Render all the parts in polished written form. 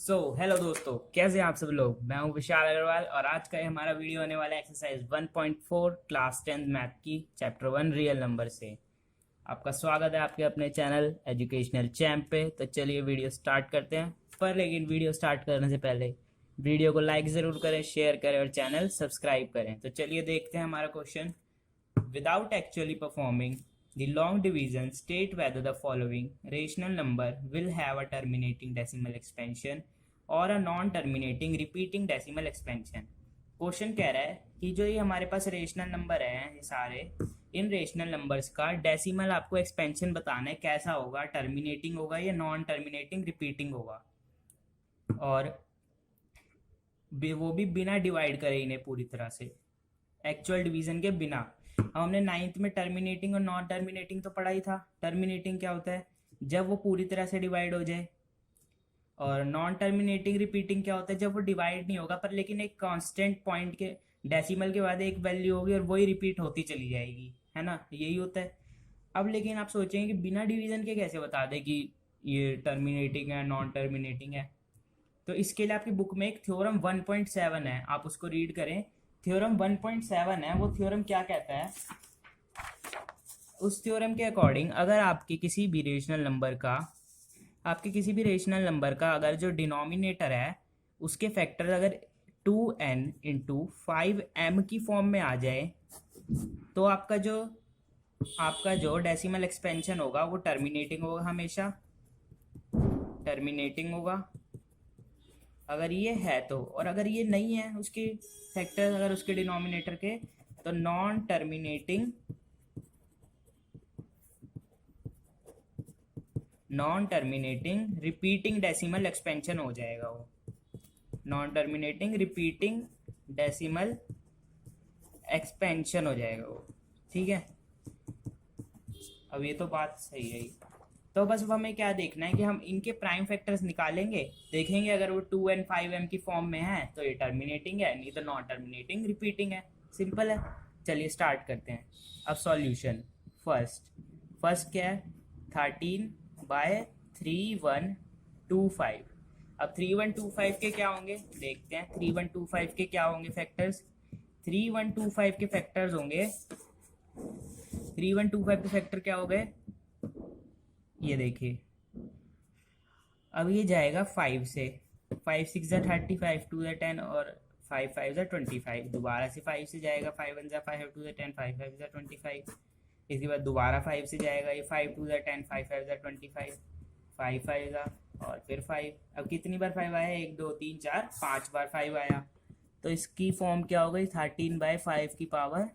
Hello दोस्तों, कैसे हैं आप सब लोग। मैं हूं विशाल अग्रवाल और आज का ये हमारा वीडियो होने वाला है एक्सरसाइज 1.4 क्लास 10 मैथ की चैप्टर 1 रियल नंबर से। आपका स्वागत है आपके अपने चैनल एजुकेशनल चैम्प पे। तो चलिए वीडियो स्टार्ट करते हैं। पर लेकिन वीडियो स्टार्ट करने से पहले वीडियो को लाइक ज़रूर करें, शेयर करें और चैनल सब्सक्राइब करें। तो चलिए देखते हैं हमारा question. Without actually performing the long division, state whether the following rational number will have a terminating decimal expansion or a non-terminating repeating decimal expansion। Question कह रहा है कि जो ये हमारे पास रेशनल नंबर है, ये सारे इन रेशनल नंबर्स का डेसिमल आपको एक्सपेंशन बताना है, कैसा होगा, टर्मिनेटिंग होगा या नॉन टर्मिनेटिंग रिपीटिंग होगा, और वो भी बिना डिवाइड करे इन्हें पूरी तरह से, एक्चुअल डिवीजन के बिना। अब हमने नाइन्थ में टर्मिनेटिंग और नॉन टर्मिनेटिंग तो पढ़ा ही था। टर्मिनेटिंग क्या होता है, जब वो पूरी तरह से डिवाइड हो जाए, और नॉन टर्मिनेटिंग रिपीटिंग क्या होता है, जब वो डिवाइड नहीं होगा पर लेकिन एक कांस्टेंट पॉइंट के डेसिमल के बाद एक वैल्यू होगी और वही रिपीट होती चली जाएगी, है ना, यही होता है। अब लेकिन आप सोचेंगे कि बिना डिवीजन के कैसे बता दें कि ये टर्मिनेटिंग है नॉन टर्मिनेटिंग है। तो इसके लिए आपकी बुक में एक थ्योरम 1.7 है, आप उसको रीड करें। थ्योरम 1.7 है, वो थ्योरम क्या कहता है, उस थ्योरम के अकॉर्डिंग अगर आपके किसी भी रेशनल नंबर का अगर जो डिनोमिनेटर है उसके फैक्टर अगर 2n इंटू 5m की फॉर्म में आ जाए, तो आपका जो डेसिमल एक्सपेंशन होगा वो टर्मिनेटिंग होगा, हमेशा टर्मिनेटिंग होगा अगर ये है तो। और अगर ये नहीं है उसके फैक्टर्स अगर उसके डिनोमिनेटर के, तो non terminating repeating decimal expansion हो जाएगा वो, non terminating repeating decimal expansion हो जाएगा वो। ठीक है, अब ये तो बात सही है। तो बस अब हमें क्या देखना है कि हम इनके प्राइम फैक्टर्स निकालेंगे, देखेंगे अगर वो 2n 5m की फॉर्म में है तो ये टर्मिनेटिंग है, नहीं तो नॉन टर्मिनेटिंग रिपीटिंग है। सिंपल है, चलिए स्टार्ट करते हैं। अब सॉल्यूशन, फर्स्ट क्या है, 13/3125। अब 3125 के क्या होंगे देखते हैं। 3125 के क्या होंगे फैक्टर्स, 3125 के फैक्टर्स होंगे, 3125 के फैक्टर क्या हो गए, ये देखिए। अब ये जाएगा 5 से, 5 6 ज़ा 30, 5 2 ज़ा 10 और 5 5 ज़ा 25। दोबारा से 5 से जाएगा, 5 1 ज़ा 5 2 ज़ा 10, 5 5 ज़ा 25। इसके बाद दोबारा 5 से जाएगा, ये 5 2 ज़ा 10, 5 5 ज़ा 25, 5 5 ज़ा और फिर 5। अब कितनी बार 5 आया, 1 2 3 4 5 बार 5 आया, तो इसकी फॉर्म क्या हो गई, 13/5 की पावर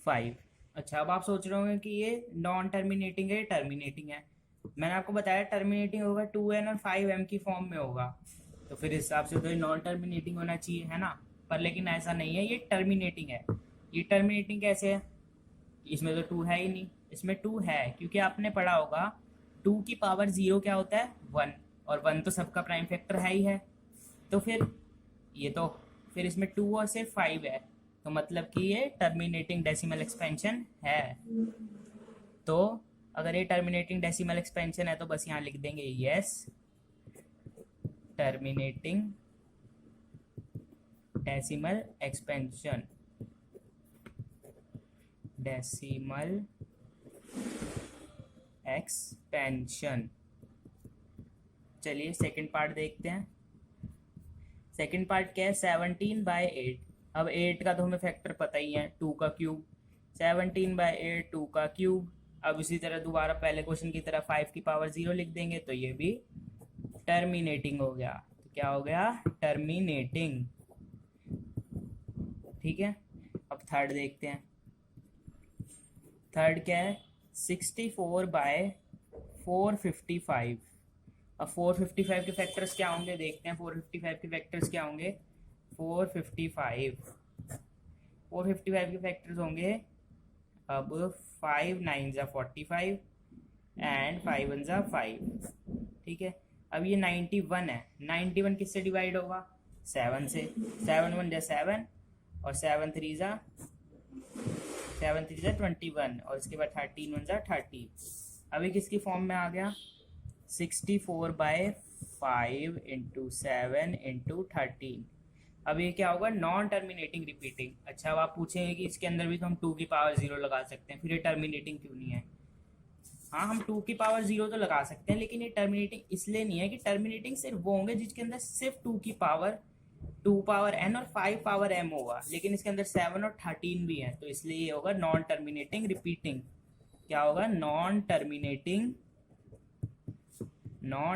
5। अच्छा, अब आप सोच रहे होंगे कि ये नॉन टर्मिनेटिंग है, टर्मिनेटिंग है। मैंने आपको बताया टर्मिनेटिंग होगा 2n और 5m की फॉर्म में होगा, तो फिर इस हिसाब से तो ये नॉन टर्मिनेटिंग होना चाहिए, है ना। पर लेकिन ऐसा नहीं है, ये टर्मिनेटिंग है। ये टर्मिनेटिंग कैसे है, इसमें तो 2 है ही नहीं, इसमें 2 है क्योंकि आपने पढ़ा होगा 2 की पावर 0 क्या होता है, 1, और 1 तो सबका प्राइम फैक्टर है ही है। तो फिर ये तो फिर इसमें 2 और सिर्फ 5 है, तो मतलब कि ये टर्मिनेटिंग डेसिमल एक्सपेंशन है। तो अगर ये टर्मिनेटिंग डेसिमल एक्सपेंशन है तो बस यहाँ लिख देंगे yes, terminating decimal expansion, decimal expansion. चलिए सेकंड पार्ट देखते हैं। सेकंड पार्ट क्या है, 17/8। अब 8 का तो हमें फैक्टर पता ही है, 2 का क्यूब, 17/8 2 का क्यूब। अब इसी तरह दोबारा पहले क्वेश्चन की तरह 5 की पावर 0 लिख देंगे, तो ये भी टर्मिनेटिंग हो गया। तो क्या हो गया, टर्मिनेटिंग। ठीक है, अब थर्ड देखते हैं। थर्ड क्या है, 64/455। अब 455 के फैक्टर्स क्या होंगे देखते हैं। 455 के फैक्टर्स क्या होंगे, 455 के फैक्टर्स होंगे, अब 5 9 ज़ा 45 एंड 5 1 ज़ा 5। ठीक है, अब ये 91 है, 91 किससे डिवाइड होगा, 7 से। 7 1 ज़ा 7 और 7 3 ज़ा 21 और इसके बाद 13 1 ज़ा 30। अभी किसकी फॉर्म में आ गया, 64/455 5 इंटू 7 इंटू 13। अब ये क्या होगा, नॉन टर्मिनेटिंग रिपीटिंग। अच्छा, अब आप पूछेंगे कि इसके अंदर भी तो हम 2 की पावर 0 लगा सकते हैं, फिर ये टर्मिनेटिंग क्यों नहीं है? हाँ, हम 2 की पावर 0 तो लगा सकते हैं, लेकिन ये टर्मिनेटिंग इसलिए नहीं है कि टर्मिनेटिंग सिर्फ वो होंगे जिसके अंदर सिर्फ 2 की पावर 2 पावर n और 5 पावर m होगा, लेकिन इसके अंदर 7 और 13 भी है, तो इसलिए ये होगा नॉन टर्मिनेटिंग रिपीटिंग। क्या होगा? Non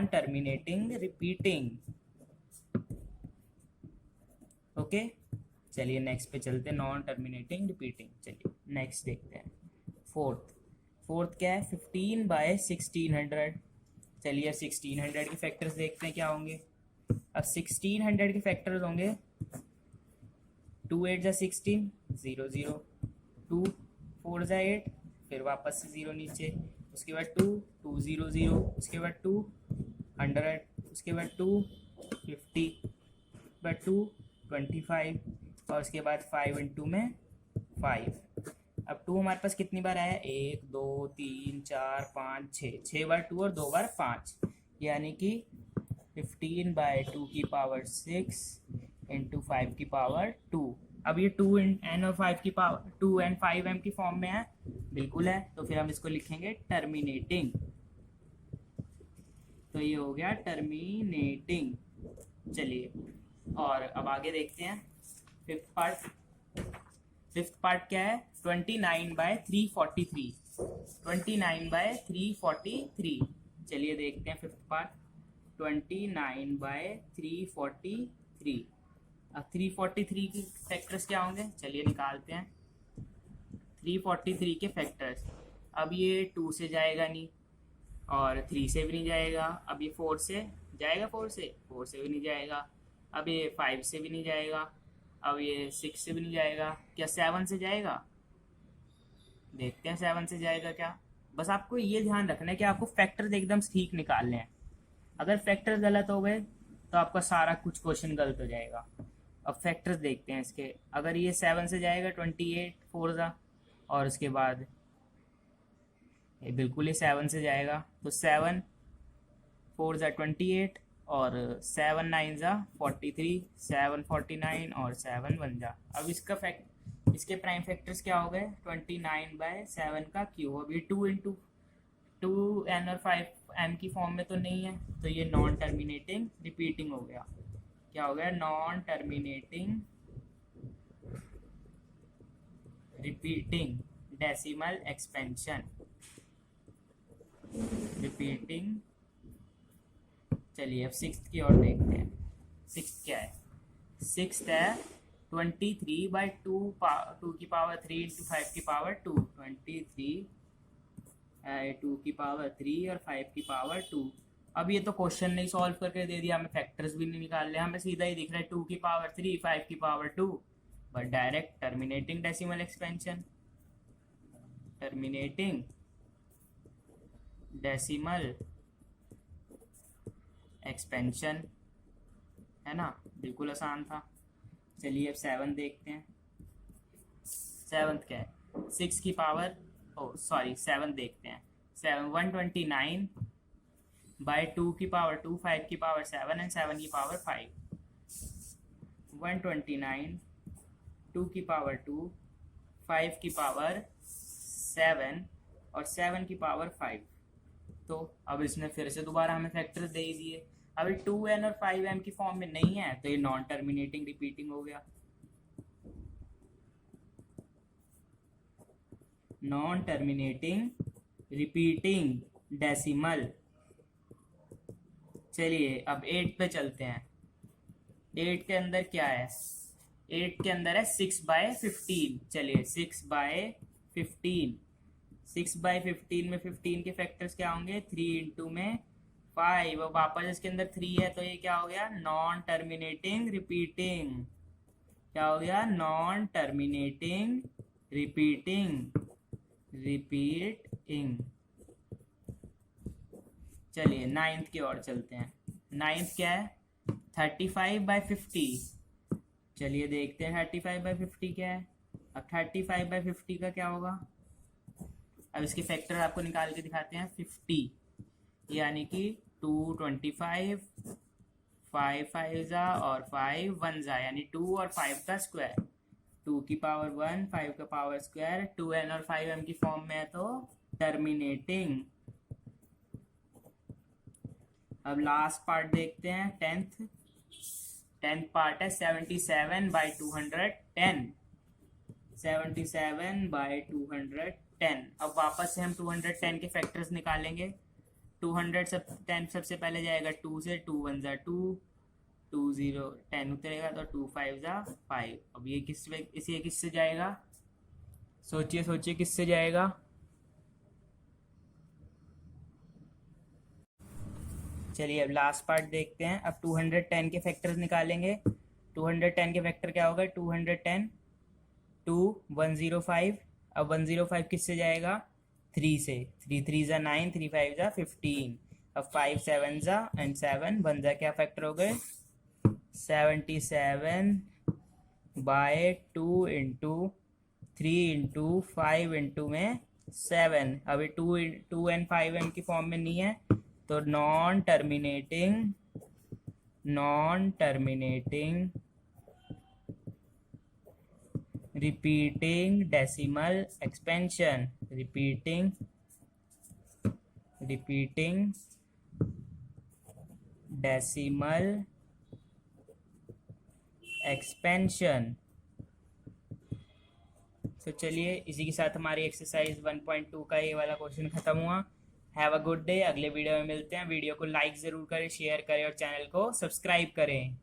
terminating repeating. ओके, चलिए नेक्स्ट पे चलते हैं, नॉन टर्मिनेटिंग रिपीटिंग। चलिए नेक्स्ट देखते हैं। फोर्थ क्या है? 15/1600। चलिए 1600 के फैक्टर्स देखते हैं क्या होंगे। अब 1600 के फैक्टर्स होंगे 2 8 जा 16 0 0, 2 4 जा 8, फिर वापस से 0 नीचे, उसके बाद 2 2 0 0, उसके बाद 2 100, उसके बाद 2 50, बाद 2 25, और उसके बाद 5 इंटू में 5। अब 2 हमारे पास कितनी बार आया? 1 2 3 4 5 6 बार 2 और 2 बार 5, यानी कि 15/2 की पावर 6 इंटू 5 की पावर 2। अब ये 2 n और 5 की पावर 2 n 5 m की फॉर्म में है, बिल्कुल है, तो फिर हम इसको लिखेंगे टर्मिनेटिंग। तो ये हो गया टर्मिनेटिंग। चलिए और अब आगे देखते हैं फिफ्थ पार्ट क्या है? 29/343। 29/343। चलिए देखते हैं फिफ्थ पार्ट। 29/343। अब 343 के फैक्टर्स क्या होंगे? चलिए निकालते हैं 343 के फैक्टर्स। अब ये 2 से जाएगा नहीं, और 3 से भी नहीं जाएगा। अब ये 4 से जाएगा, 4 से भी नहीं जाएगा। अब ये 5 से भी नहीं जाएगा। अब ये 6 से भी नहीं जाएगा। क्या 7 से जाएगा? देखते हैं 7 से जाएगा क्या। बस आपको ये ध्यान रखना है कि आपको फैक्टर्स एकदम ठीक निकालने हैं। अगर फैक्टर्स गलत हो गए तो आपका सारा कुछ क्वेश्चन गलत हो जाएगा। अब फैक्टर्स देखते हैं इसके। अगर ये 7 से जाएगा 28 4 जा, और उसके बाद ये बिल्कुल ही 7 से जाएगा, तो 7 4 जा 28, और 7 9 जा 43, 7 49, और 7 1 जा। अब इसके प्राइम फैक्टर्स क्या हो गए? 29/7 का क्यूब। अब ये 2 इंटू 2 n और 5 m की फॉर्म में तो नहीं है, तो ये नॉन टर्मिनेटिंग रिपीटिंग हो गया। क्या हो गया? Non terminating repeating decimal expansion repeating. चलिए अब सिक्स्थ की ओर देखते हैं। सिक्स्थ क्या है? सिक्स्थ है 23/2 2 की पावर 3 इंटू 5 की पावर 2। 23 2 की पावर 3 और 5 की पावर 2। अब ये तो क्वेश्चन नहीं सॉल्व करके दे दिया, हमें फैक्टर्स भी नहीं निकाल रहे, हमें सीधा ही दिख रहा है 2 की पावर 3 5 की power 2, but direct terminating decimal expansion. Terminating decimal expansion, है ना, बिल्कुल आसान था। चलिए अब 7 देखते हैं। 7 क्या है? 6 की पावर 7 देखते हैं। 129/2 की पावर 2, 5 की पावर 7 एंड 7 की पावर 5। 129 2 की पावर 2, 5 की पावर 7 और 7 की पावर 5। तो अब इसने फिर से दोबारा हमें फैक्टर्स दे ही दिए। अब 2n और 5m की फॉर्म में नहीं है, तो ये नॉन टर्मिनेटिंग रिपीटिंग हो गया। Non terminating repeating decimal. चलिए अब 8 पे चलते हैं। 8 के अंदर क्या है? 8 के अंदर है 6/15। चलिए 6/15। 6/15 में 15 के फैक्टर्स क्या होंगे? 3 इंटू में 5, और वापस इसके अंदर 3 है, तो ये क्या हो गया? Non terminating repeating. क्या हो गया? Non terminating repeating. चलिए 9th की ओर चलते हैं। 9th क्या है? 35/50। चलिए देखते हैं 35/50 क्या है। अब 35/50 का क्या होगा? अब इसके फैक्टर आपको निकाल के दिखाते हैं। 50 यानी कि 225 5 5 जा और 5 1 जा, यानी 2 और 5 का स्क्वायर, 2 की पावर 1 5 का पावर स्क्वायर, 2n और 5m की फॉर्म में है तो टर्मिनेटिंग। अब लास्ट पार्ट देखते हैं, टेंथ पार्ट है 77/210, 77/210। अब वापस से हम 210 के फैक्टर्स निकालेंगे। 210 सबसे पहले जाएगा 2 से, 2 1 जा 2, 2 0 10 उतरेगा तो 2 5 जा 5। अब ये किससे जाएगा, सोचिए किससे जाएगा। चलिए अब लास्ट पार्ट देखते हैं। अब 210 के फैक्टर्स निकालेंगे। 210 के फैक्टर क्या होगा, 210 2 105। अब 105 किससे जाएगा, 3 से, 3 3 जा 9, 3 5 जा 15। अब 5 7 जा एंड 7 1 जा, क्या फैक्टर हो गए, 77/2 इंटू 3 इंटू 5 इंटू में 7। अभी 2 एंड 5m की फॉर्म में नहीं है तो non terminating repeating decimal expansion, repeating decimal expansion. तो चलिए इसी के साथ हमारी एक्सरसाइज 1.2 का ये वाला क्वेश्चन खत्म हुआ। Have a good day. अगले वीडियो में मिलते हैं। वीडियो को लाइक ज़रूर करें, शेयर करें और चैनल को सब्सक्राइब करें।